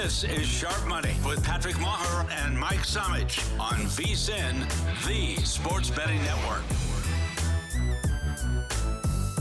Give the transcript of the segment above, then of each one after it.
This is Sharp Money with Patrick Meagher and Mike Somich on VSiN, the Sports Betting Network.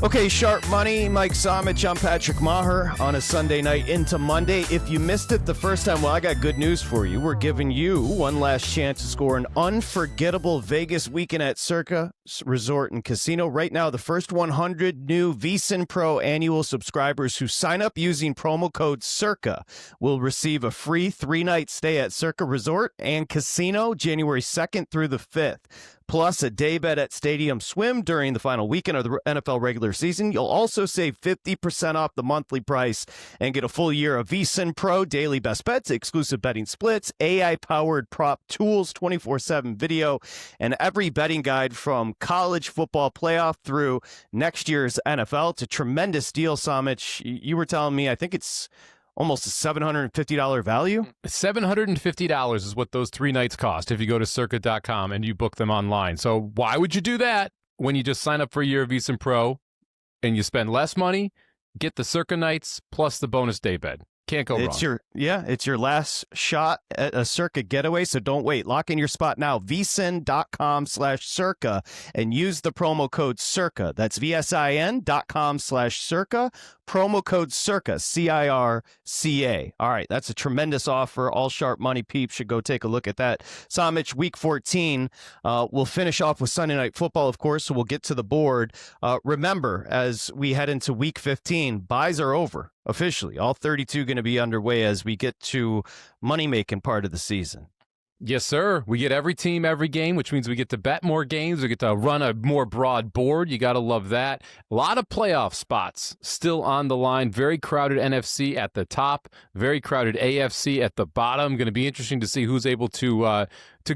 Okay, Sharp Money, Mike Somich, I'm Patrick Meagher on a Sunday night into Monday. If you missed it the first time, well, I got good news for you. We're giving you one last chance to score an unforgettable Vegas weekend at Circa Resort and Casino. Right now, the first 100 new VSiN Pro annual subscribers who sign up using promo code CIRCA will receive a free 3-night stay at Circa Resort and Casino January 2nd through the 5th. Plus a day bet at Stadium Swim during the final weekend of the NFL regular season. You'll also save 50% off the monthly price and get a full year of VSiN Pro daily best bets, exclusive betting splits, AI-powered prop tools, 24/7 video, and every betting guide from college football playoff through next year's NFL. It's a tremendous deal, Somich. You were telling me, I think it's almost a $750 value? $750 is what those 3 nights cost if you go to circa.com and you book them online. So why would you do that when you just sign up for a year of VSiN Pro and you spend less money, get the Circa nights plus the bonus day bed? Can't go wrong. It's your last shot at a Circa getaway, so don't wait. Lock in your spot now, vsin.com/circa, and use the promo code CIRCA. That's VSIN.com/circa, promo code CIRCA, CIRCA. All right, that's a tremendous offer. All Sharp Money peeps should go take a look at that. Somich, week 14, we'll finish off with Sunday Night Football, of course, so we'll get to the board. Remember, as we head into week 15, buys are over. Officially, all 32 going to be underway as we get to money-making part of the season. Yes, sir. We get every team, every game, which means we get to bet more games. We get to run a more broad board. You got to love that. A lot of playoff spots still on the line. Very crowded NFC at the top. Very crowded AFC at the bottom. Going to be interesting to see who's able to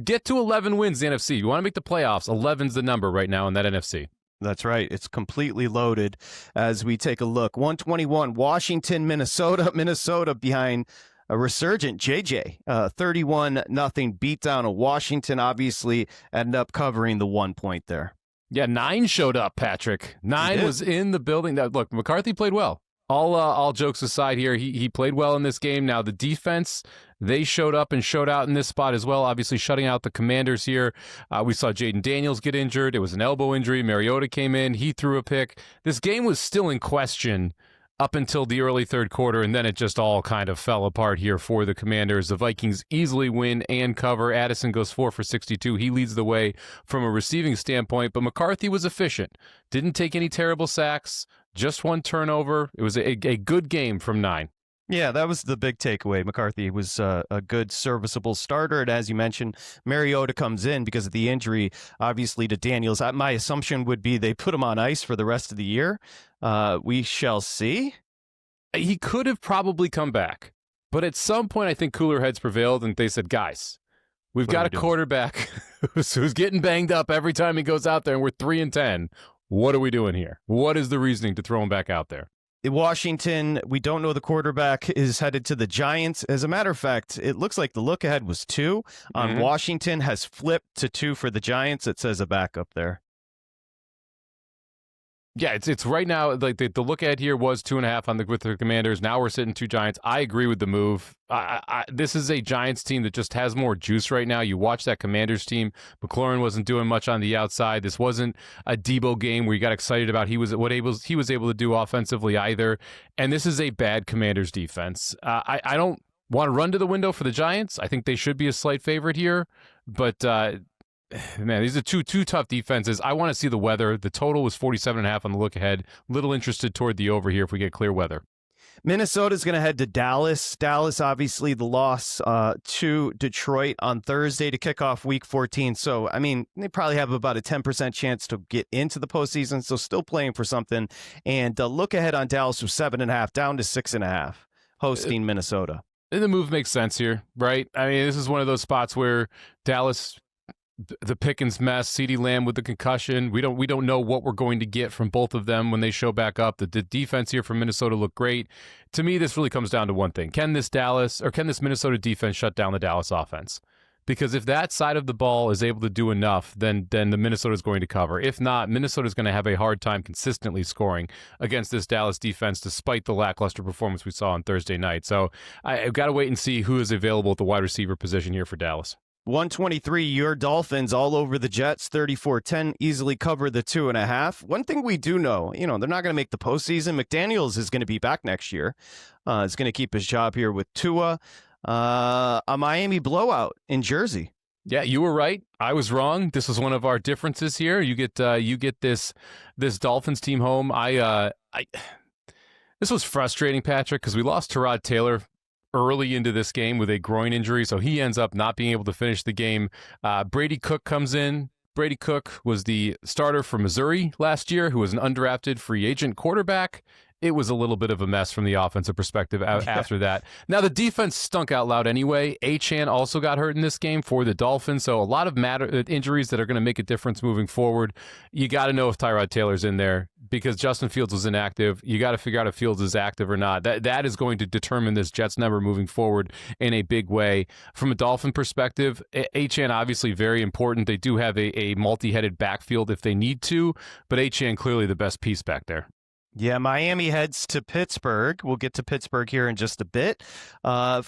get to 11 wins in the NFC. You want to make the playoffs. 11's the number right now in that NFC. That's right. It's completely loaded as we take a look. 121, Washington, Minnesota. Minnesota behind a resurgent JJ. 31-0 beatdown of Washington. Obviously ended up covering the 1 point there. Yeah, 9 showed up, Patrick. 9 was in the building. Look, McCarthy played well. All jokes aside here, he played well in this game. Now the defense, they showed up and showed out in this spot as well, obviously shutting out the Commanders here. We saw Jaden Daniels get injured. It was an elbow injury. Mariota came in. He threw a pick. This game was still in question up until the early third quarter, and then it just all kind of fell apart here for the Commanders. The Vikings easily win and cover. Addison goes 4 for 62. He leads the way from a receiving standpoint, but McCarthy was efficient. Didn't take any terrible sacks. Just 1 turnover. It was a good game from 9. Yeah, that was the big takeaway. McCarthy was a good, serviceable starter. And as you mentioned, Mariota comes in because of the injury, obviously, to Daniels. My assumption would be they put him on ice for the rest of the year. We shall see. He could have probably come back. But at some point, I think cooler heads prevailed, and they said, guys, we've got a quarterback who's getting banged up every time he goes out there, and we're 3-10. What are we doing here? What is the reasoning to throw him back out there? Washington, we don't know the quarterback is headed to the Giants. As a matter of fact, it looks like the look ahead was 2 on Washington, has flipped to 2 for the Giants. It says a backup there. Yeah, it's right now, like the look ahead here was 2.5 with the Commanders. Now we're sitting 2 Giants. I agree with the move. This is a Giants team that just has more juice right now. You watch that Commanders team. McLaurin wasn't doing much on the outside. This wasn't a Debo game where you got excited about he was able to do offensively either. And this is a bad Commanders defense. I don't want to run to the window for the Giants. I think they should be a slight favorite here, but man, these are two tough defenses. I want to see the weather. The total was 47.5 on the look ahead. Little interested toward the over here if we get clear weather. Minnesota's going to head to Dallas. Dallas, obviously, the loss to Detroit on Thursday to kick off Week 14. So, I mean, they probably have about a 10% chance to get into the postseason. So, still playing for something. And look ahead on Dallas from 7.5 down to 6.5, hosting Minnesota. The move makes sense here, right? I mean, this is one of those spots where Dallas, the Pickens mess, CeeDee Lamb with the concussion. We don't know what we're going to get from both of them when they show back up. The defense here from Minnesota looked great. To me, this really comes down to one thing. Can this Minnesota defense shut down the Dallas offense? because if that side of the ball is able to do enough, then the Minnesota is going to cover. If not, Minnesota is going to have a hard time consistently scoring against this Dallas defense, despite the lackluster performance we saw on Thursday night. So I've got to wait and see who is available at the wide receiver position here for Dallas. 123, your Dolphins all over the Jets, 34-10, easily cover the 2.5. One thing we do know, they're not going to make the postseason. McDaniels is going to be back next year. Is going to keep his job here with Tua. A Miami blowout in Jersey. Yeah, you were right. I was wrong. This is one of our differences here. You get this Dolphins team home. This was frustrating, Patrick, because we lost Tyrod Taylor early into this game with a groin injury, so he ends up not being able to finish the game. Brady Cook comes in. Brady Cook was the starter for Missouri last year, who was an undrafted free agent quarterback. It was a little bit of a mess from the offensive perspective after that. Now, the defense stunk out loud anyway. Achane also got hurt in this game for the Dolphins, so a lot of injuries that are going to make a difference moving forward. You got to know if Tyrod Taylor's in there because Justin Fields was inactive. You got to figure out if Fields is active or not. That is going to determine this Jets number moving forward in a big way. From a Dolphin perspective, Achane obviously very important. They do have a multi-headed backfield if they need to, but Achane clearly the best piece back there. Yeah, Miami heads to Pittsburgh. We'll get to Pittsburgh here in just a bit.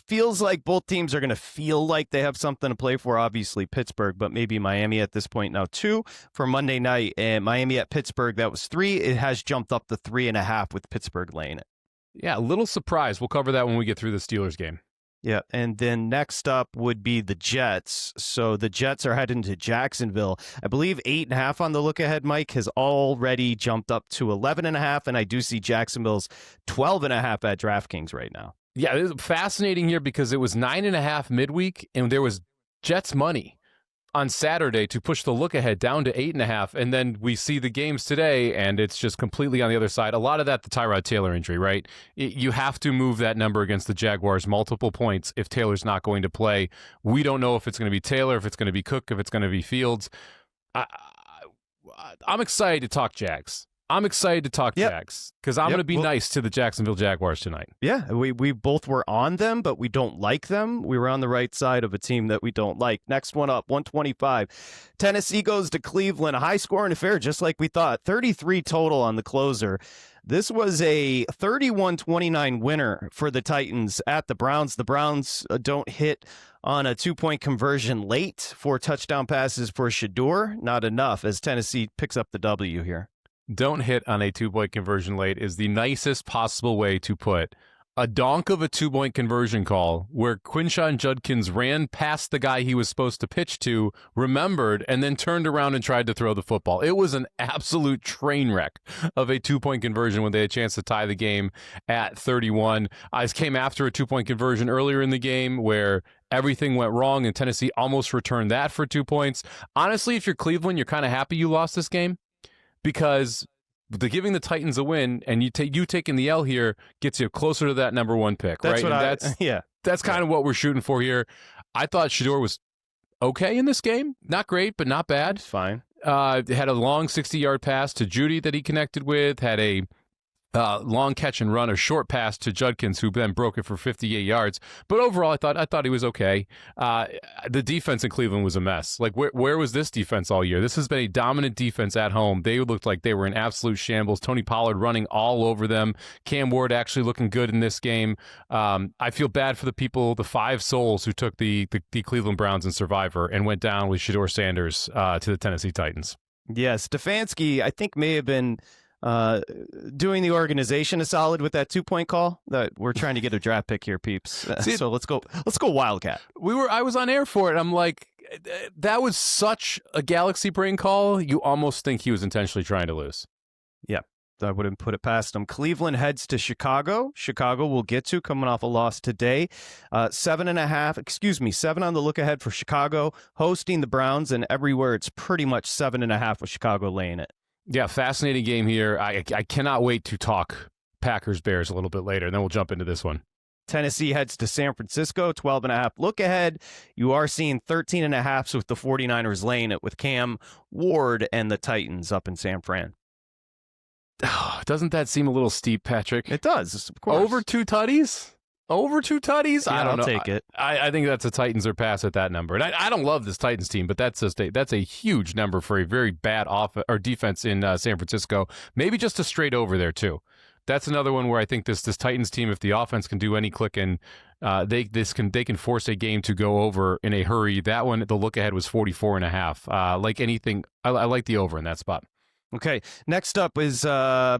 Feels like both teams are going to feel like they have something to play for. Obviously, Pittsburgh, but maybe Miami at this point now 2 for Monday night. And Miami at Pittsburgh, that was 3. It has jumped up to 3.5 with Pittsburgh laying it. Yeah, a little surprise. We'll cover that when we get through the Steelers game. Yeah, and then next up would be the Jets. So the Jets are heading to Jacksonville. I believe 8.5 on the look ahead, Mike, has already jumped up to 11.5, and I do see Jacksonville's 12.5 at DraftKings right now. Yeah, it is fascinating here because it was 9.5 midweek, and there was Jets money on Saturday to push the look ahead down to 8.5, and then we see the games today, and it's just completely on the other side. A lot of that, the Tyrod Taylor injury, right? You have to move that number against the Jaguars multiple points if Taylor's not going to play. We don't know if it's going to be Taylor, if it's going to be Cook, if it's going to be Fields. I'm excited to talk Jags. I'm excited to talk Jags because I'm going to be nice to the Jacksonville Jaguars tonight. Yeah, we both were on them, but we don't like them. We were on the right side of a team that we don't like. Next one up, 125. Tennessee goes to Cleveland. A high-scoring affair, just like we thought. 33 total on the closer. This was a 31-29 winner for the Titans at the Browns. The Browns don't hit on a 2-point conversion late. 4 touchdown passes for Shador. Not enough as Tennessee picks up the W here. Don't hit on a 2-point conversion late is the nicest possible way to put a donk of a 2-point conversion call where Quinshon Judkins ran past the guy he was supposed to pitch to, remembered, and then turned around and tried to throw the football. It was an absolute train wreck of a 2-point conversion when they had a chance to tie the game at 31. I came after a 2-point conversion earlier in the game where everything went wrong and Tennessee almost returned that for 2 points. Honestly, if you're Cleveland, you're kind of happy you lost this game, because giving the Titans a win and you taking the L here gets you closer to that number 1 pick, that's right? That's kind of what we're shooting for here. I thought Shador was okay in this game. Not great, but not bad. It's fine. Had a long 60-yard pass to Judy that he connected with, had a long catch and run, a short pass to Judkins, who then broke it for 58 yards. But overall, I thought he was okay. The defense in Cleveland was a mess. Like, where was this defense all year? This has been a dominant defense at home. They looked like they were in absolute shambles. Tony Pollard running all over them. Cam Ward actually looking good in this game. I feel bad for the 5 souls who took the Cleveland Browns in Survivor and went down with Shador Sanders to the Tennessee Titans. Yeah, Stefanski, I think, may have been doing the organization a solid with that 2-point call. That we're trying to get a draft pick here, peeps. So let's go Wildcat. I was on air for it. I'm like, that was such a galaxy brain call. You almost think he was intentionally trying to lose. Yeah, I wouldn't put it past him. Cleveland heads to Chicago. Chicago we'll get to, coming off a loss today. 7 on the look ahead for Chicago, hosting the Browns, and everywhere it's pretty much 7.5 with Chicago laying it. Yeah, fascinating game here. I cannot wait to talk Packers-Bears a little bit later, and then we'll jump into this one. Tennessee heads to San Francisco, 12.5 look ahead. You are seeing 13.5 with the 49ers laying it with Cam Ward and the Titans up in San Fran. Doesn't that seem a little steep, Patrick? It does, of course. Over 2 tutties? Over 2 tutties? Yeah, I don't know. I'll take it. I think that's a Titans or pass at that number. And I don't love this Titans team, but that's a huge number for a very bad defense in San Francisco. Maybe just a straight over there, too. That's another one where I think this Titans team, if the offense can do any clicking, they can force a game to go over in a hurry. That one, the look ahead was 44.5. Like anything, I like the over in that spot. Okay, next up is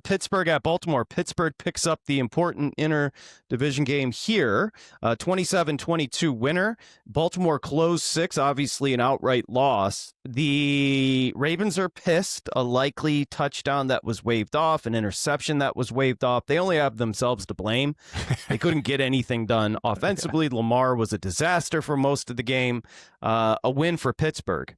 Pittsburgh at Baltimore. Pittsburgh picks up the important inter-division game here, 27-22 winner. Baltimore closed 6, obviously an outright loss. The Ravens are pissed, a likely touchdown that was waved off, an interception that was waved off. They only have themselves to blame. They couldn't get anything done offensively. Lamar was a disaster for most of the game. A win for Pittsburgh.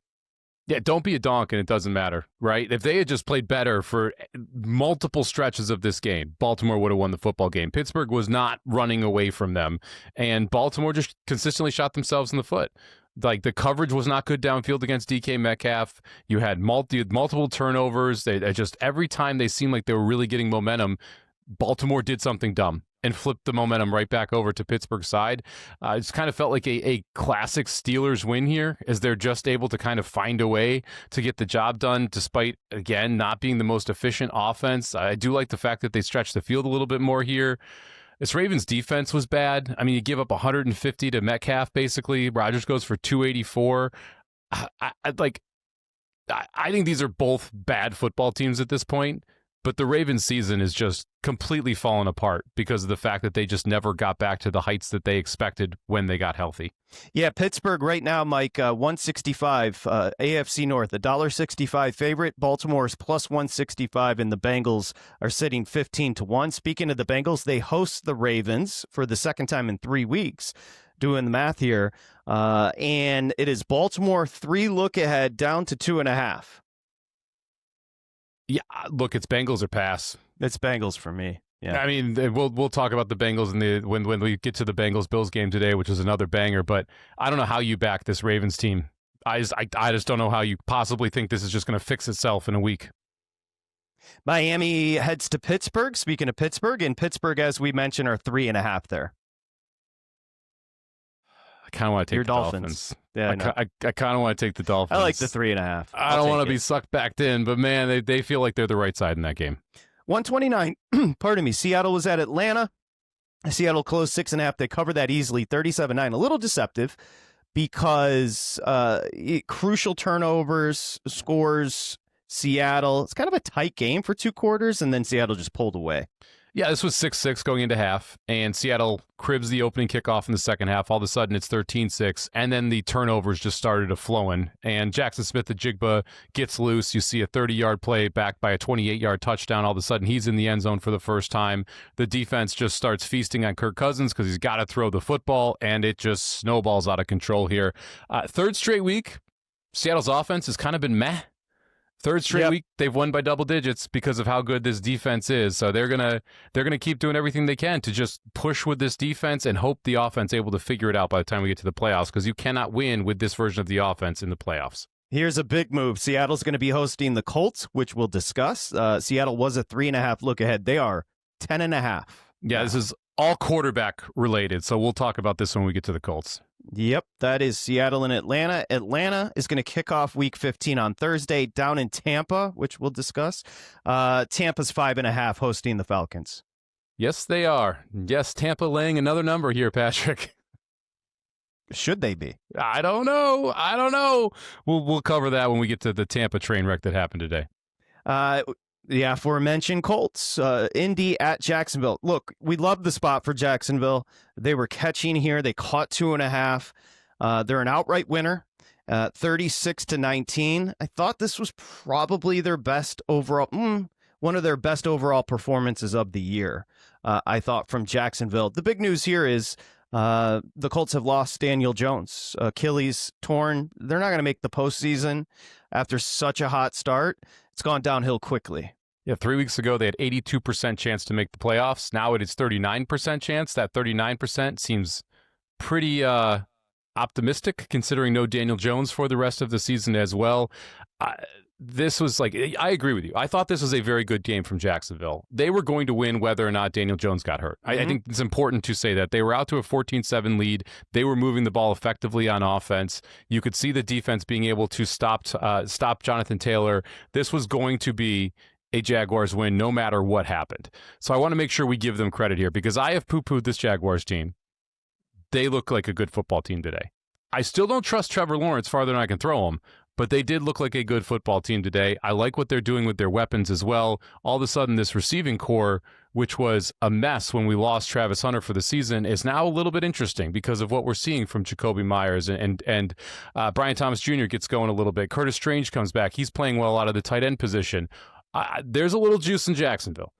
Yeah, don't be a donk and it doesn't matter, right? If they had just played better for multiple stretches of this game, Baltimore would have won the football game. Pittsburgh was not running away from them, and Baltimore just consistently shot themselves in the foot. Like, the coverage was not good downfield against DK Metcalf. You had multiple turnovers. They just every time they seemed like they were really getting momentum, Baltimore did something dumb and flipped the momentum right back over to Pittsburgh's side. It's kind of felt like a classic Steelers win here, as they're just able to kind of find a way to get the job done, despite, again, not being the most efficient offense. I do like the fact that they stretched the field a little bit more here. This Ravens defense was bad. I mean, you give up 150 to Metcalf, basically. Rodgers goes for 284. I think these are both bad football teams at this point. But the Ravens season is just completely fallen apart because of the fact that they just never got back to the heights that they expected when they got healthy. Yeah, Pittsburgh right now, Mike, 165, AFC North, $1.65 favorite. Baltimore's plus 165, and the Bengals are sitting 15-1. Speaking of the Bengals, they host the Ravens for the second time in 3 weeks. Doing the math here. And it is Baltimore 3 look ahead down to 2.5. Yeah, look, it's Bengals or pass. It's Bengals for me. Yeah, I mean, we'll talk about the Bengals when we get to the Bengals-Bills game today, which is another banger. But I don't know how you back this Ravens team. I just don't know how you possibly think this is just going to fix itself in a week. Miami heads to Pittsburgh. Speaking of Pittsburgh, and Pittsburgh, as we mentioned, are 3.5 there. I kind of want to take Your the Dolphins. Dolphins. Yeah, I kind of want to take the Dolphins. I like the 3.5. I don't want to be sucked back in, but man, they feel like they're the right side in that game. 129. Pardon me. Seattle was at Atlanta. Seattle closed 6.5. They covered that easily, 37-9. A little deceptive because crucial turnovers, scores. Seattle. It's kind of a tight game for 2 quarters, and then Seattle just pulled away. Yeah, this was 6-6 going into half, and Seattle cribs the opening kickoff in the second half. All of a sudden, it's 13-6, and then the turnovers just started to flowing. And Jackson Smith-Njigba gets loose. You see a 30-yard play backed by a 28-yard touchdown. All of a sudden, he's in the end zone for the first time. The defense just starts feasting on Kirk Cousins because he's got to throw the football, and it just snowballs out of control here. Third straight week, Seattle's offense has kind of been meh. Third straight week, they've won by double digits because of how good this defense is. So they're gonna keep doing everything they can to just push with this defense and hope the offense able to figure it out by the time we get to the playoffs, because you cannot win with this version of the offense in the playoffs. Here's a big move. Seattle's going to be hosting the Colts, which we'll discuss. Seattle was a 3.5 look ahead. They are 10.5. Yeah, this is all quarterback related, so we'll talk about this when we get to the Colts. Yep, that is Seattle and Atlanta. Atlanta is going to kick off Week 15 on Thursday down in Tampa, which we'll discuss. Tampa's 5.5 hosting the Falcons. Yes, they are. Yes, Tampa laying another number here, Patrick. Should they be? I don't know. We'll cover that when we get to the Tampa train wreck that happened today. The aforementioned Colts, Indy at Jacksonville. Look, we love the spot for Jacksonville. They were catching here. They caught 2.5. They're an outright winner, 36-19. I thought this was probably their best overall, one of their best overall performances of the year. I thought from Jacksonville. The big news here is the Colts have lost Daniel Jones, Achilles torn. They're not going to make the postseason after such a hot start. It's gone downhill quickly. Yeah, 3 weeks ago, they had 82% chance to make the playoffs. Now it is 39% chance. That 39% seems pretty optimistic, considering no Daniel Jones for the rest of the season as well. this was like, I agree with you. I thought this was a very good game from Jacksonville. They were going to win whether or not Daniel Jones got hurt. I think it's important to say that. They were out to a 14-7 lead. They were moving the ball effectively on offense. You could see the defense being able to stop Jonathan Taylor. This was going to be a Jaguars win no matter what happened. So I want to make sure we give them credit here because I have poo-pooed this Jaguars team. They look like a good football team today. I still don't trust Trevor Lawrence farther than I can throw him, but they did look like a good football team today. I like what they're doing with their weapons as well. All of a sudden, this receiving core, which was a mess when we lost Travis Hunter for the season, is now a little bit interesting because of what we're seeing from Jacoby Myers and Brian Thomas Jr. gets going a little bit. Curtis Strange comes back. He's playing well out of the tight end position. There's a little juice in Jacksonville.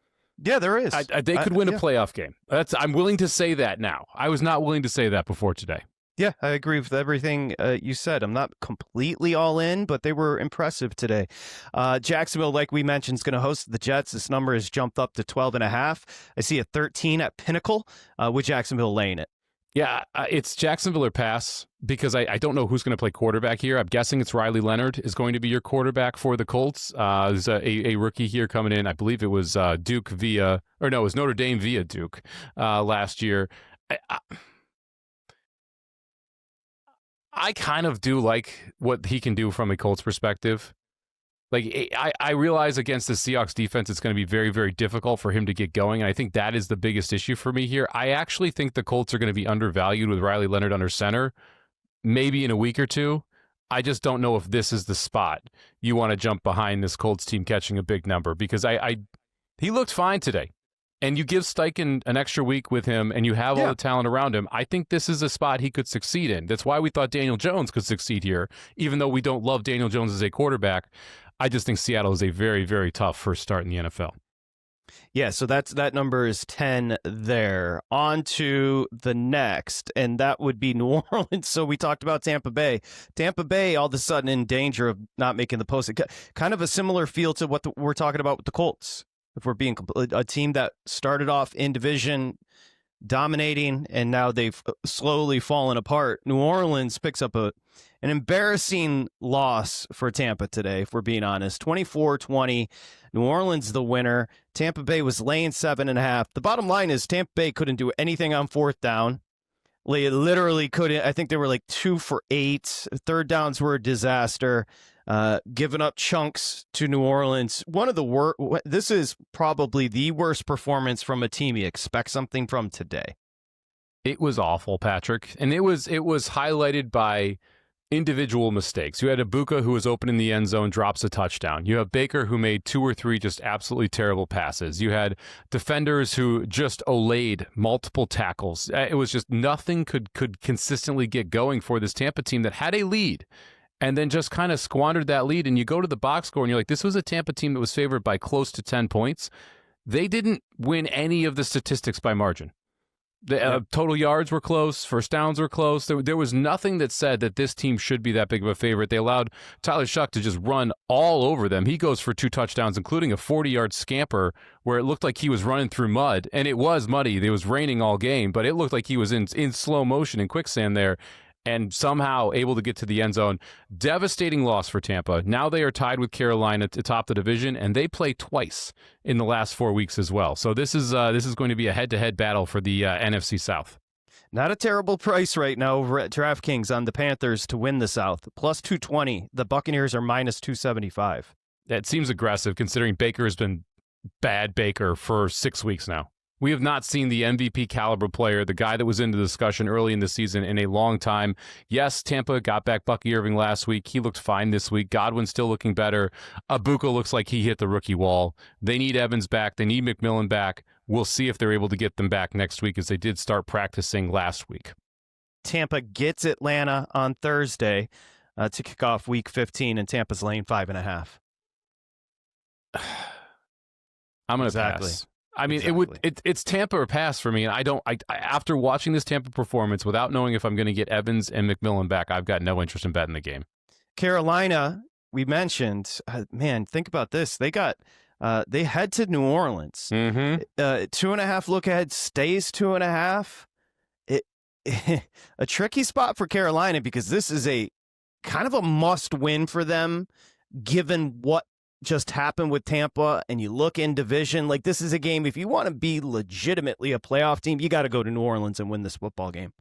Yeah, there is. They could win a playoff game. I'm willing to say that now. I was not willing to say that before today. Yeah, I agree with everything you said. I'm not completely all in, but they were impressive today. Jacksonville, like we mentioned, is going to host the Jets. This number has jumped up to 12.5. I see a 13 at Pinnacle with Jacksonville laying it. Yeah, it's Jacksonville or pass because I don't know who's going to play quarterback here. I'm guessing it's Riley Leonard is going to be your quarterback for the Colts. There's a rookie here coming in. I believe it was Duke it was Notre Dame via Duke last year. I kind of do like what he can do from a Colts perspective. Like, I realize against the Seahawks defense, it's going to be very, very difficult for him to get going. And I think that is the biggest issue for me here. I actually think the Colts are going to be undervalued with Riley Leonard under center, maybe in a week or two. I just don't know if this is the spot you want to jump behind this Colts team catching a big number because he looked fine today. And you give Steichen an extra week with him and you have all the talent around him. I think this is a spot he could succeed in. That's why we thought Daniel Jones could succeed here, even though we don't love Daniel Jones as a quarterback. I just think Seattle is a very, very tough first start in the NFL. Yeah, so that number is 10 there. On to the next, and that would be New Orleans. So we talked about Tampa Bay. Tampa Bay all of a sudden in danger of not making the post. Kind of a similar feel to what we're talking about with the Colts. If we're being a team that started off in division dominating and now they've slowly fallen apart. New Orleans picks up an embarrassing loss for Tampa today, if we're being honest. 24-20. New Orleans the winner. Tampa Bay was laying 7.5. The bottom line is Tampa Bay couldn't do anything on fourth down. They literally couldn't. I think they were like 2 for 8. Third downs were a disaster. Giving up chunks to New Orleans. One of the worst. This is probably the worst performance from a team you expect something from today. It was awful, Patrick, and it was highlighted by individual mistakes. You had Ibuka who was open in the end zone, drops a touchdown. You have Baker who made 2 or 3 just absolutely terrible passes. You had defenders who just olayed multiple tackles. It was just nothing could consistently get going for this Tampa team that had a lead. And then just kind of squandered that lead. And you go to the box score and you're like, this was a Tampa team that was favored by close to 10 points. They didn't win any of the statistics by margin. The total yards were close. First downs were close. There was nothing that said that this team should be that big of a favorite. They allowed Tyler Shuck to just run all over them. He goes for 2 touchdowns, including a 40-yard scamper where it looked like he was running through mud. And it was muddy. It was raining all game, but it looked like he was in slow motion in quicksand there. And somehow able to get to the end zone. Devastating loss for Tampa. Now they are tied with Carolina to top the division, and they play twice in the last 4 weeks as well. So this is going to be a head-to-head battle for the NFC South. Not a terrible price right now over at DraftKings on the Panthers to win the South. Plus 220. The Buccaneers are minus 275. That seems aggressive considering Baker has been bad Baker for 6 weeks now. We have not seen the MVP caliber player, the guy that was in the discussion early in the season, in a long time. Yes, Tampa got back Bucky Irving last week. He looked fine this week. Godwin's still looking better. Ibuka looks like he hit the rookie wall. They need Evans back. They need McMillan back. We'll see if they're able to get them back next week as they did start practicing last week. Tampa gets Atlanta on Thursday to kick off Week 15, and Tampa's laying 5.5. I'm going to pass. I mean, it's Tampa or pass for me, and I after watching this Tampa performance, without knowing if I'm going to get Evans and McMillan back, I've got no interest in betting the game. Carolina, we mentioned, man, think about this. They head to New Orleans. 2.5 look ahead, stays 2.5. A tricky spot for Carolina because this is a kind of a must win for them. given what just happened with Tampa, and you look in division, like this is a game, if you want to be legitimately a playoff team, you got to go to New Orleans and win this football game.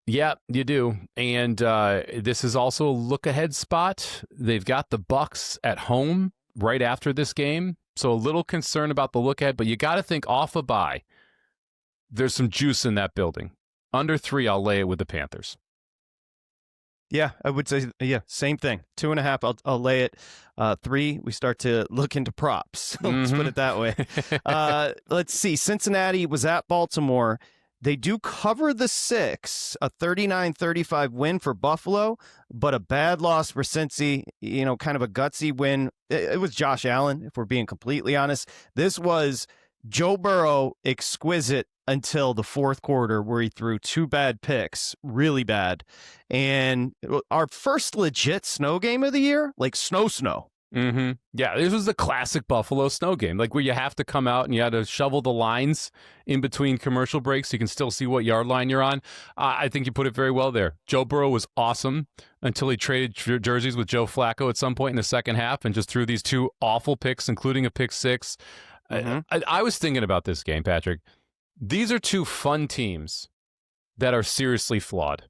Yeah, you do. And this is also a look-ahead spot. They've got the Bucs at home right after this game, so a little concern about the look-ahead, but you got to think off a bye. There's some juice in that building. Under 3, I'll lay it with the Panthers. Yeah, I would say, same thing. 2.5, I'll lay it. 3, we start to look into props. Let's put it that way. Let's see. Cincinnati was at Baltimore. They do cover the 6, a 39-35 win for Buffalo, but a bad loss for Cincy, kind of a gutsy win. It was Josh Allen, if we're being completely honest. This was Joe Burrow exquisite until the fourth quarter, where he threw 2 bad picks, really bad. And our first legit snow game of the year, like snow. Mm-hmm. Yeah, this was the classic Buffalo snow game, like where you have to come out and you had to shovel the lines in between commercial breaks so you can still see what yard line you're on. I think you put it very well there. Joe Burrow was awesome until he traded jerseys with Joe Flacco at some point in the second half and just threw these 2 awful picks, including a pick 6. I was thinking about this game, Patrick. These are 2 fun teams that are seriously flawed.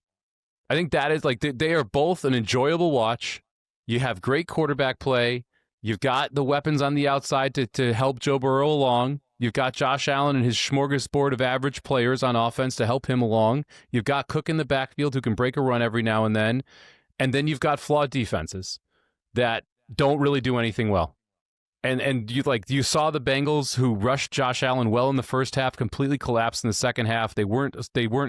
I think that is like they are both an enjoyable watch. You have great quarterback play. You've got the weapons on the outside to help Joe Burrow along. You've got Josh Allen and his smorgasbord of average players on offense to help him along. You've got Cook in the backfield who can break a run every now and then. And then you've got flawed defenses that don't really do anything well. And you saw the Bengals, who rushed Josh Allen well in the first half, completely collapsed in the second half. They weren't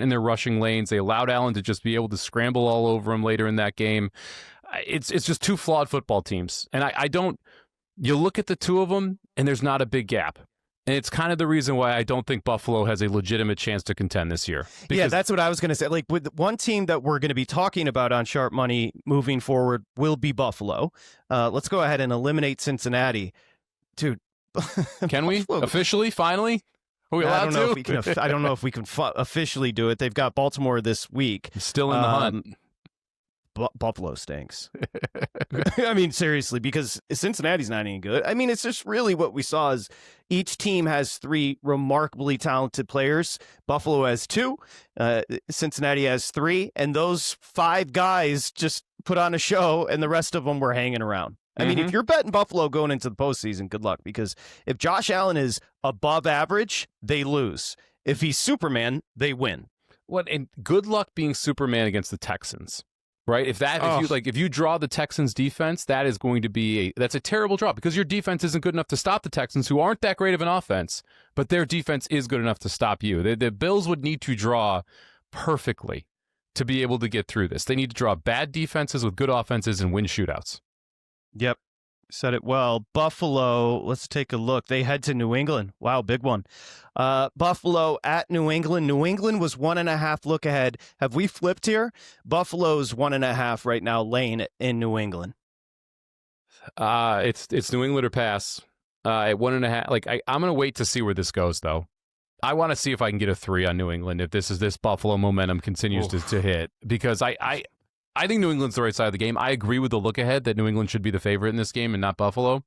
in their rushing lanes. They allowed Allen to just be able to scramble all over him later in that game. It's just 2 flawed football teams. And you look at the 2 of them, and there's not a big gap. And it's kind of the reason why I don't think Buffalo has a legitimate chance to contend this year. Yeah, that's what I was going to say. Like, with one team that we're going to be talking about on Sharp Money moving forward will be Buffalo. Let's go ahead and eliminate Cincinnati. Dude. Can we? Officially? Finally? Are we allowed I don't know if we can officially do it. They've got Baltimore this week. Still in the hunt. Buffalo stinks. I mean, seriously, because Cincinnati's not any good. I mean, it's just really what we saw is each team has 3 remarkably talented players. Buffalo has 2. Cincinnati has 3. And those 5 guys just put on a show, and the rest of them were hanging around. I mean, if you're betting Buffalo going into the postseason, good luck, because if Josh Allen is above average, they lose. If he's Superman, they win. And good luck being Superman against the Texans. Right? If you draw the Texans defense, that is going to be that's a terrible draw, because your defense isn't good enough to stop the Texans, who aren't that great of an offense, but their defense is good enough to stop you. The Bills would need to draw perfectly to be able to get through this. They need to draw bad defenses with good offenses and win shootouts. Yep. Said it well. Buffalo, let's take a look. They head to New England. Wow, big one. Buffalo at New England. New England was 1.5 look ahead. Have we flipped here? Buffalo's 1.5 right now, laying it in New England. It's New England or pass. At 1.5. I'm going to wait to see where this goes, though. I want to see if I can get a 3 on New England if this Buffalo momentum continues to hit, because I think New England's the right side of the game. I agree with the look ahead that New England should be the favorite in this game and not Buffalo.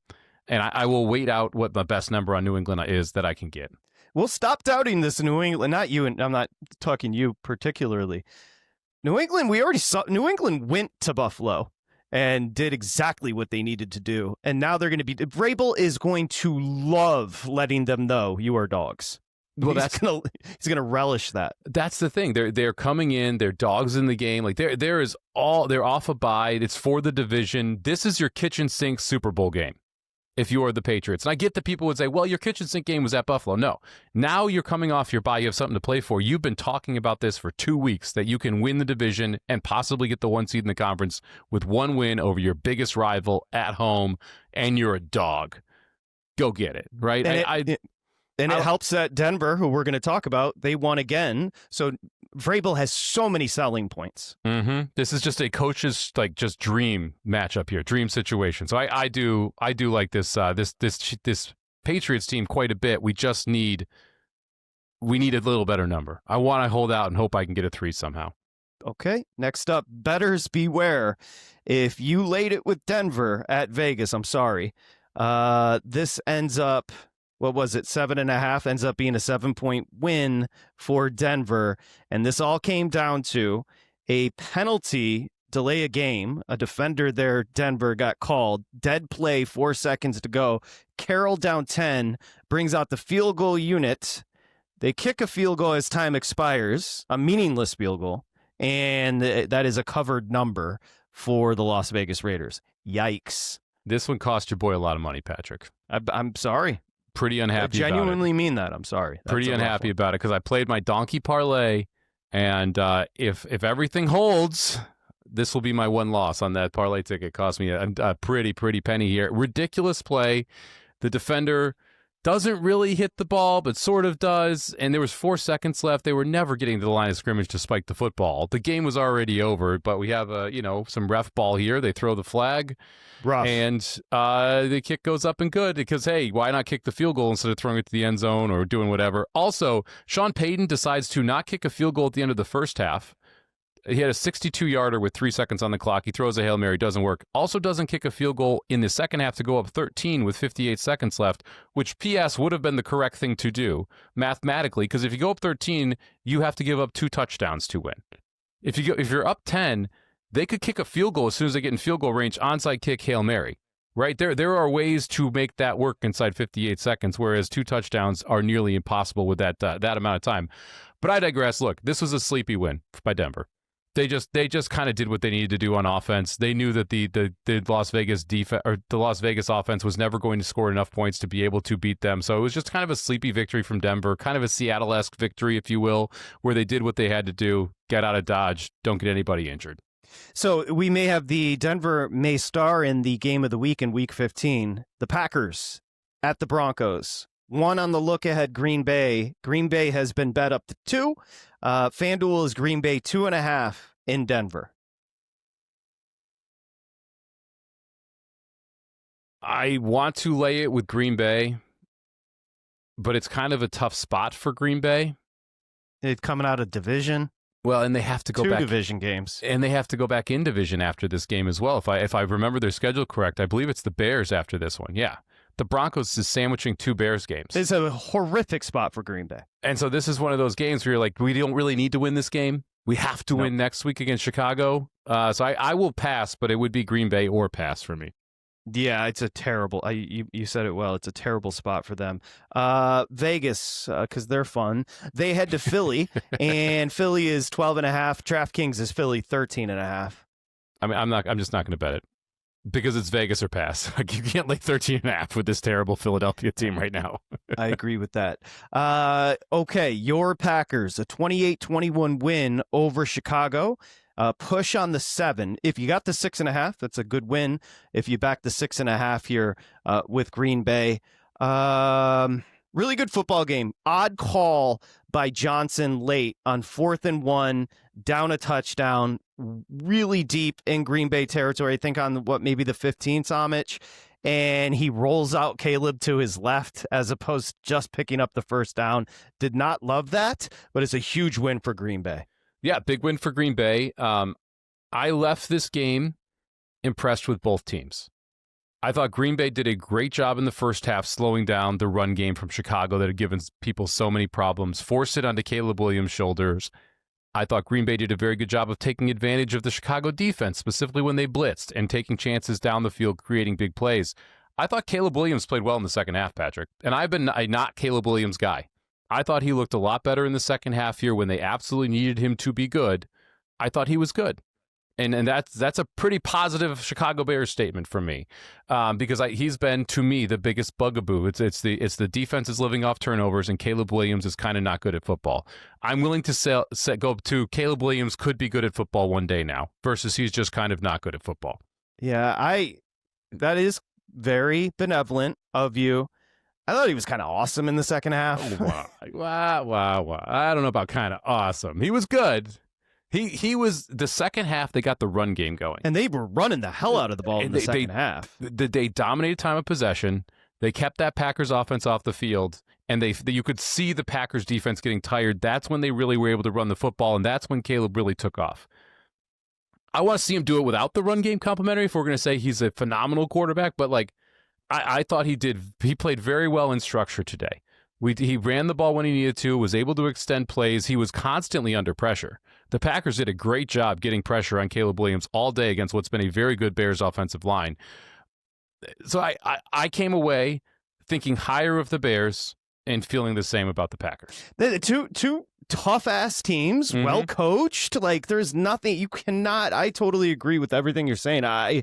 And I will wait out what my best number on New England is that I can get. We'll stop doubting this New England. Not you, and I'm not talking you particularly. New England, we already saw. New England went to Buffalo and did exactly what they needed to do. And now they're going to be. Vrabel is going to love letting them know you are dogs. Well, he's gonna relish that. That's the thing. They're coming in. They're dogs in the game. Like they're off a bye. It's for the division. This is your kitchen sink Super Bowl game. If you are the Patriots, and I get that people would say, "Well, your kitchen sink game was at Buffalo." No, now you're coming off your bye. You have something to play for. You've been talking about this for 2 weeks, that you can win the division and possibly get the 1 seed in the conference with 1 win over your biggest rival at home, and you're a dog. Go get it, right? And it helps that Denver, who we're going to talk about, they won again. So Vrabel has so many selling points. Mm-hmm. This is just a coach's just dream matchup here, dream situation. So I do like this Patriots team quite a bit. We need a little better number. I want to hold out and hope I can get a 3 somehow. Okay, next up, bettors beware. If you laid it with Denver at Vegas, I'm sorry. This ends up, what was it, 7.5, ends up being a 7-point win for Denver. And this all came down to a penalty, delay a game. A defender there, Denver, got called. Dead play, 4 seconds to go. Carroll down 10, brings out the field goal unit. They kick a field goal as time expires, a meaningless field goal. And that is a covered number for the Las Vegas Raiders. Yikes. This one cost your boy a lot of money, Patrick. I'm sorry. Pretty unhappy about it. I genuinely mean that. I'm sorry. Pretty unhappy about it because I played my donkey parlay, and if everything holds, this will be my one loss on that parlay ticket. Cost me a pretty penny here. Ridiculous play. The defender doesn't really hit the ball, but sort of does. And there was 4 seconds left. They were never getting to the line of scrimmage to spike the football. The game was already over, but we have some ref ball here. They throw the flag. Rough. And the kick goes up and good because, hey, why not kick the field goal instead of throwing it to the end zone or doing whatever? Also, Sean Payton decides to not kick a field goal at the end of the first half. He had a 62-yarder with 3 seconds on the clock. He throws a Hail Mary, doesn't work. Also doesn't kick a field goal in the second half to go up 13 with 58 seconds left, which PS would have been the correct thing to do mathematically, because if you go up 13, you have to give up 2 touchdowns to win. If you're up 10, they could kick a field goal as soon as they get in field goal range, onside kick, Hail Mary. Right? There are ways to make that work inside 58 seconds, whereas 2 touchdowns are nearly impossible with that amount of time. But I digress. Look, this was a sleepy win by Denver. They just kind of did what they needed to do on offense. They knew that the Las Vegas defense or the Las Vegas offense was never going to score enough points to be able to beat them. So it was just kind of a sleepy victory from Denver, kind of a Seattle-esque victory, if you will, where they did what they had to do, get out of Dodge, don't get anybody injured. So we may have the Denver may star in the game of the week in Week 15. The Packers at the Broncos. 1 on the look ahead, Green Bay. Green Bay has been bet up to 2. FanDuel is Green Bay 2.5 in Denver. I want to lay it with Green Bay, but it's kind of a tough spot for Green Bay. They're coming out of division. Well, and they have to go back 2 division games, and they have to go back in division after this game as well. If I remember their schedule correct, I believe it's the Bears after this one. Yeah. The Broncos is sandwiching 2 Bears games. It's a horrific spot for Green Bay. And so this is one of those games where you're like, we don't really need to win this game. We have to win next week against Chicago. So I will pass, but it would be Green Bay or pass for me. Yeah, it's a terrible, you said it well, it's a terrible spot for them. Vegas, because they're fun. They head to Philly, and Philly is 12.5. DraftKings is Philly 13.5. I mean, I'm just not going to bet it. Because it's Vegas or pass. Like, you can't lay 13.5 with this terrible Philadelphia team right now. I agree with that. Okay, your Packers, a 28-21 win over Chicago. Push on the 7. If you got the 6.5, that's a good win. If you back the 6.5 here with Green Bay. Really good football game. Odd call by Johnson late on 4th and 1, down a touchdown, really deep in Green Bay territory. I think on maybe the 15, Somich, and he rolls out Caleb to his left as opposed to just picking up the first down. Did not love that, but it's a huge win for Green Bay. Yeah, big win for Green Bay. I left this game impressed with both teams. I thought Green Bay did a great job in the first half slowing down the run game from Chicago that had given people so many problems, forced it onto Caleb Williams' shoulders. I thought Green Bay did a very good job of taking advantage of the Chicago defense, specifically when they blitzed and taking chances down the field, creating big plays. I thought Caleb Williams played well in the second half, Patrick, and I've been a not Caleb Williams guy. I thought he looked a lot better in the second half here when they absolutely needed him to be good. I thought he was good. And that's a pretty positive Chicago Bears statement from me, because he's been, to me, the biggest bugaboo. It's the defense is living off turnovers, and Caleb Williams is kind of not good at football. I'm willing to go to Caleb Williams could be good at football one day now, versus he's just kind of not good at football. Yeah, that is very benevolent of you. I thought he was kind of awesome in the second half. Wow. I don't know about kind of awesome. He was good. He was the second half. They got the run game going, and they were running the hell out of the ball in the second half. They dominated time of possession. They kept that Packers offense off the field, and you could see the Packers defense getting tired. That's when they really were able to run the football, and that's when Caleb really took off. I want to see him do it without the run game complimentary if we're going to say he's a phenomenal quarterback, but like I thought he played very well in structure today. He ran the ball when he needed to, was able to extend plays. He was constantly under pressure. The Packers did a great job getting pressure on Caleb Williams all day against what's been a very good Bears offensive line. So I came away thinking higher of the Bears and feeling the same about the Packers. The two tough-ass teams, well-coached. Like, there's nothing you cannot. I totally agree with everything you're saying. I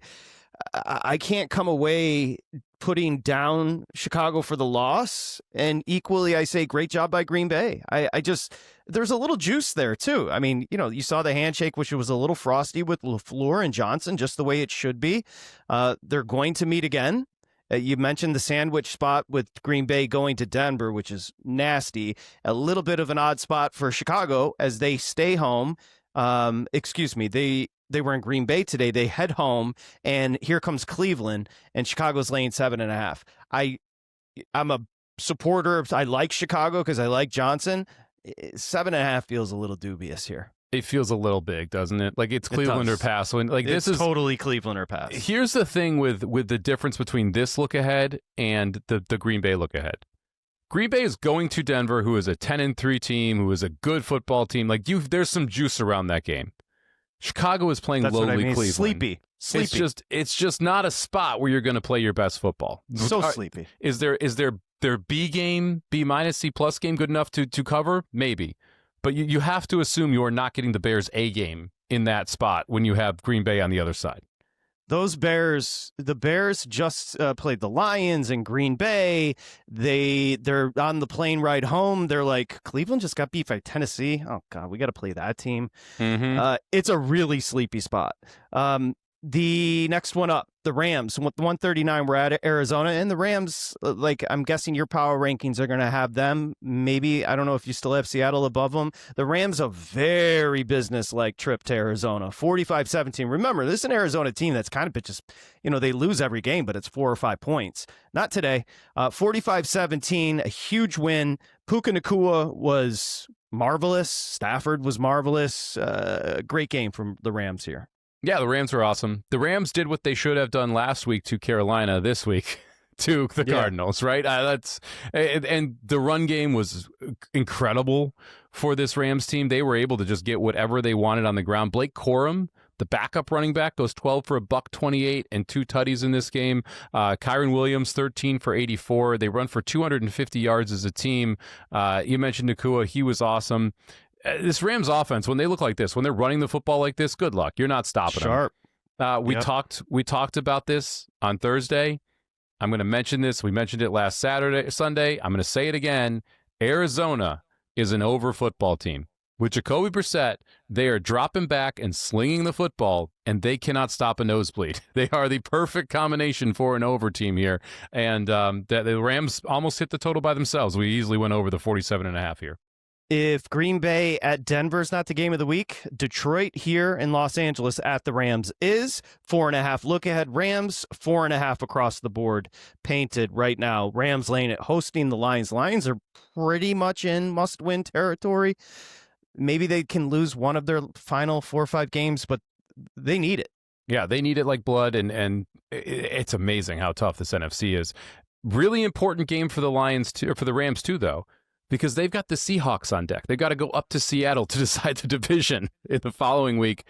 can't come away putting down Chicago for the loss, and equally I say great job by Green Bay. I just, there's a little juice there too. I mean, you saw the handshake, which was a little frosty with LaFleur and Johnson, just the way it should be. They're going to meet again. You mentioned the sandwich spot with Green Bay going to Denver, which is nasty. A little bit of an odd spot for Chicago as they stay home. They were in Green Bay today. They head home, and here comes Cleveland, and Chicago's laying 7.5. I'm a supporter. I like Chicago because I like Johnson. 7.5 feels a little dubious here. It feels a little big, doesn't it? Like it's Cleveland or pass. When this is totally Cleveland or pass. Here's the thing with the difference between this look ahead and the Green Bay look ahead. Green Bay is going to Denver, who is a 10-3 team, who is a good football team. Like there's some juice around that game. Chicago is playing lowly Cleveland. Sleepy. It's just not a spot where you're going to play your best football. Sleepy. Is their B game, B minus, C plus game good enough to cover? Maybe. But you have to assume you're not getting the Bears A game in that spot when you have Green Bay on the other side. The Bears just played the Lions in Green Bay. They're on the plane ride home. They're like, Cleveland just got beat by Tennessee. Oh, God, we got to play that team. It's a really sleepy spot. The next one up, the Rams, 139, we're at Arizona, and the Rams, like, I'm guessing your power rankings are going to have them. Maybe, I don't know if you still have Seattle above them. The Rams, a very business-like trip to Arizona, 45-17. Remember, this is an Arizona team that's kind of just, they lose every game, but it's 4 or 5 points. Not today. 45-17, a huge win. Puka Nacua was marvelous. Stafford was marvelous. Great game from the Rams here. Yeah, the Rams were awesome. The Rams did what they should have done last week to Carolina this week to the Cardinals, right? And the run game was incredible for this Rams team. They were able to just get whatever they wanted on the ground. Blake Corum, the backup running back, goes 12 for $128 and 2 tutties in this game. Kyron Williams, 13 for 84. They run for 250 yards as a team. You mentioned Nacua. He was awesome. This Rams offense, when they look like this, when they're running the football like this, good luck. You're not stopping them. We talked about this on Thursday. I'm going to mention this. We mentioned it last Sunday. I'm going to say it again. Arizona is an over football team. With Jacoby Brissett, they are dropping back and slinging the football, and they cannot stop a nosebleed. They are the perfect combination for an over team here. And the Rams almost hit the total by themselves. We easily went over the 47.5 here. If Green Bay at Denver is not the game of the week, Detroit here in Los Angeles at the Rams is. 4.5 look ahead. Rams 4.5 across the board painted right now. Rams laying it, hosting the Lions. Lions are pretty much in must-win territory. Maybe they can lose one of their final 4 or 5 games, but they need it. Yeah, they need it like blood, and it's amazing how tough this NFC is. Really important game for the Lions too, or for the Rams too, though, because they've got the Seahawks on deck. They've got to go up to Seattle to decide the division in the following week.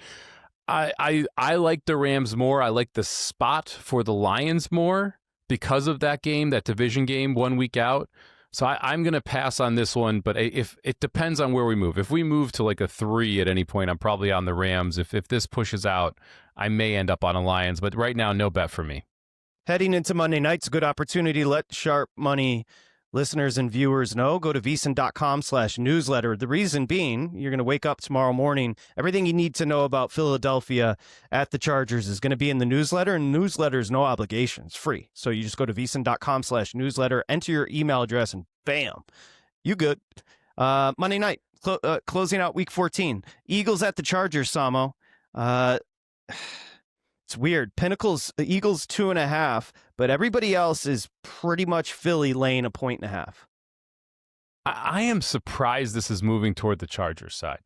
I like the Rams more. I like the spot for the Lions more because of that game, that division game 1 week out. So I'm going to pass on this one, but if it depends on where we move. If we move to like a 3 at any point, I'm probably on the Rams. If this pushes out, I may end up on a Lions, but right now, no bet for me. Heading into Monday night, it's a good opportunity to let Sharp Money listeners and viewers know. Go to VSiN.com/newsletter. The reason being, you're going to wake up tomorrow morning. Everything you need to know about Philadelphia at the Chargers is going to be in the newsletter, and newsletter is no obligation. It's free. So you just go to VSiN.com/newsletter, enter your email address, and bam, you good. Monday night, closing out week 14. Eagles at the Chargers, Samo. It's weird. Eagles 2.5, but everybody else is pretty much Philly laying 1.5 points. I am surprised this is moving toward the Chargers side.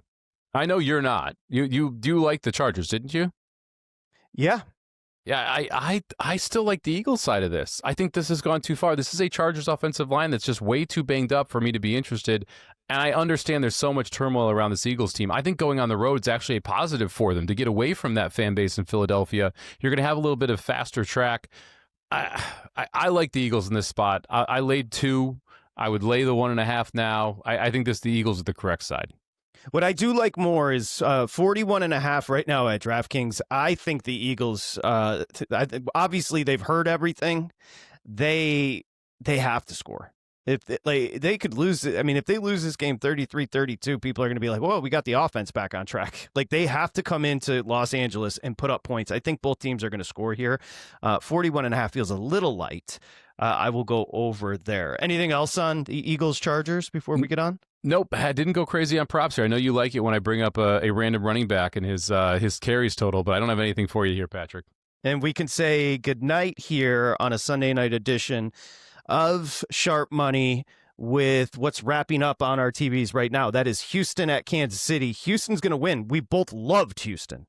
I know you're not. You like the Chargers, didn't you? Yeah. Yeah, I still like the Eagles side of this. I think this has gone too far. This is a Chargers offensive line that's just way too banged up for me to be interested. And I understand there's so much turmoil around this Eagles team. I think going on the road is actually a positive for them to get away from that fan base in Philadelphia. You're going to have a little bit of faster track. I like the Eagles in this spot. I laid 2. I would lay the 1.5 now. I think the Eagles are the correct side. What I do like more is 41.5 right now at DraftKings. I think the Eagles, obviously they've heard everything. They have to score. If they could lose, if they lose this game 33-32, people are going to be like, "Whoa, we got the offense back on track." Like they have to come into Los Angeles and put up points. I think both teams are going to score here. 41.5 feels a little light. I will go over there. Anything else on the Eagles Chargers before we get on? Nope, I didn't go crazy on props here. I know you like it when I bring up a random running back and his carries total, but I don't have anything for you here, Patrick. And we can say goodnight here on a Sunday night edition of Sharp Money with what's wrapping up on our TVs right now. That is Houston at Kansas City. Houston's going to win. We both loved Houston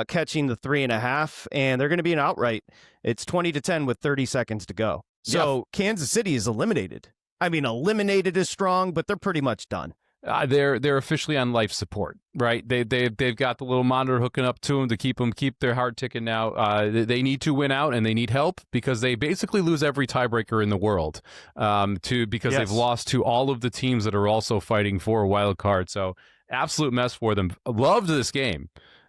catching the 3.5, and they're going to be an outright. It's 20-10 with 30 seconds to go. So Kansas City is eliminated. Eliminated is strong, but they're pretty much done. They're officially on life support, right? They've got the little monitor hooking up to them to keep their heart ticking now. They need to win out and they need help because they basically lose every tiebreaker in the world because they've lost to all of the teams that are also fighting for a wild card. So absolute mess for them. Loved this game.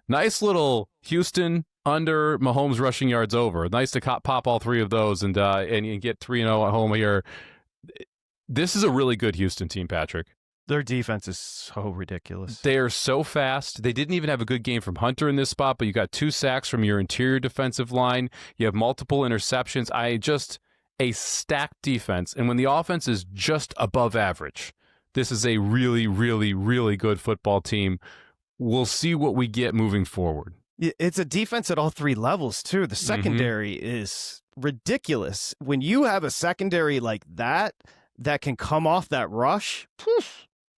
Nice little Houston under Mahomes rushing yards over. Nice to pop all 3 of those and get 3-0 at home here. This is a really good Houston team, Patrick. Their defense is so ridiculous. They are so fast. They didn't even have a good game from Hunter in this spot, but you got 2 sacks from your interior defensive line. You have multiple interceptions. A stacked defense. And when the offense is just above average, this is a really, really, really good football team. We'll see what we get moving forward. It's a defense at all 3 levels, too. The secondary is ridiculous. When you have a secondary like that can come off that rush,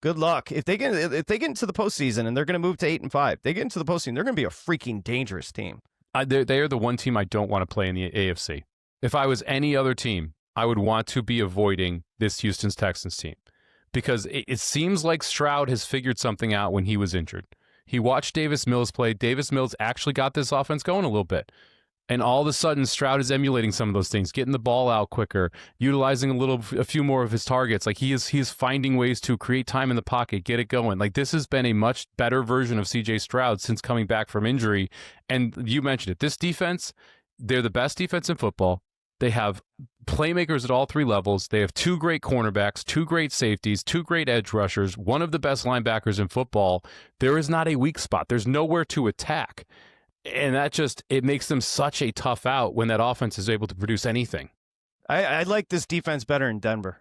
good luck. If they get into the postseason and they're going to move to 8-5, they get into the postseason, they're going to be a freaking dangerous team. They are the one team I don't want to play in the AFC. If I was any other team, I would want to be avoiding this Houston's Texans team because it seems like Stroud has figured something out when he was injured. He watched Davis Mills play. Davis Mills actually got this offense going a little bit. And all of a sudden, Stroud is emulating some of those things, getting the ball out quicker, utilizing a few more of his targets. Like he is finding ways to create time in the pocket, get it going. Like this has been a much better version of C.J. Stroud since coming back from injury. And you mentioned it. This defense, they're the best defense in football. They have playmakers at all 3 levels. They have 2 great cornerbacks, 2 great safeties, 2 great edge rushers, one of the best linebackers in football. There is not a weak spot. There's nowhere to attack. And it makes them such a tough out when that offense is able to produce anything. I like this defense better in Denver.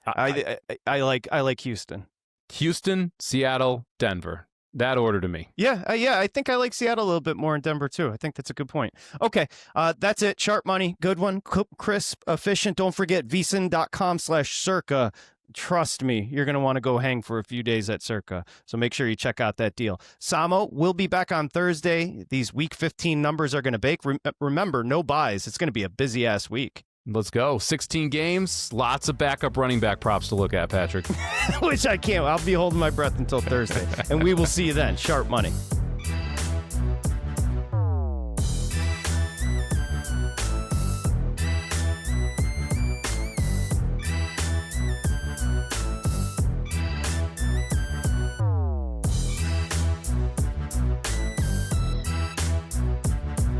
I like Houston. Houston, Seattle, Denver. That order to me. Yeah. I think I like Seattle a little bit more in Denver, too. I think that's a good point. Okay. That's it. Sharp money. Good one. Crisp, efficient. Don't forget VSiN.com/circa. Trust me, you're going to want to go hang for a few days at Circa. So make sure you check out that deal. Samo, we'll be back on Thursday. These week 15 numbers are going to bake. Remember, no buys. It's going to be a busy-ass week. Let's go. 16 games, lots of backup running back props to look at, Patrick. Which I can't. I'll be holding my breath until Thursday. And we will see you then. Sharp money.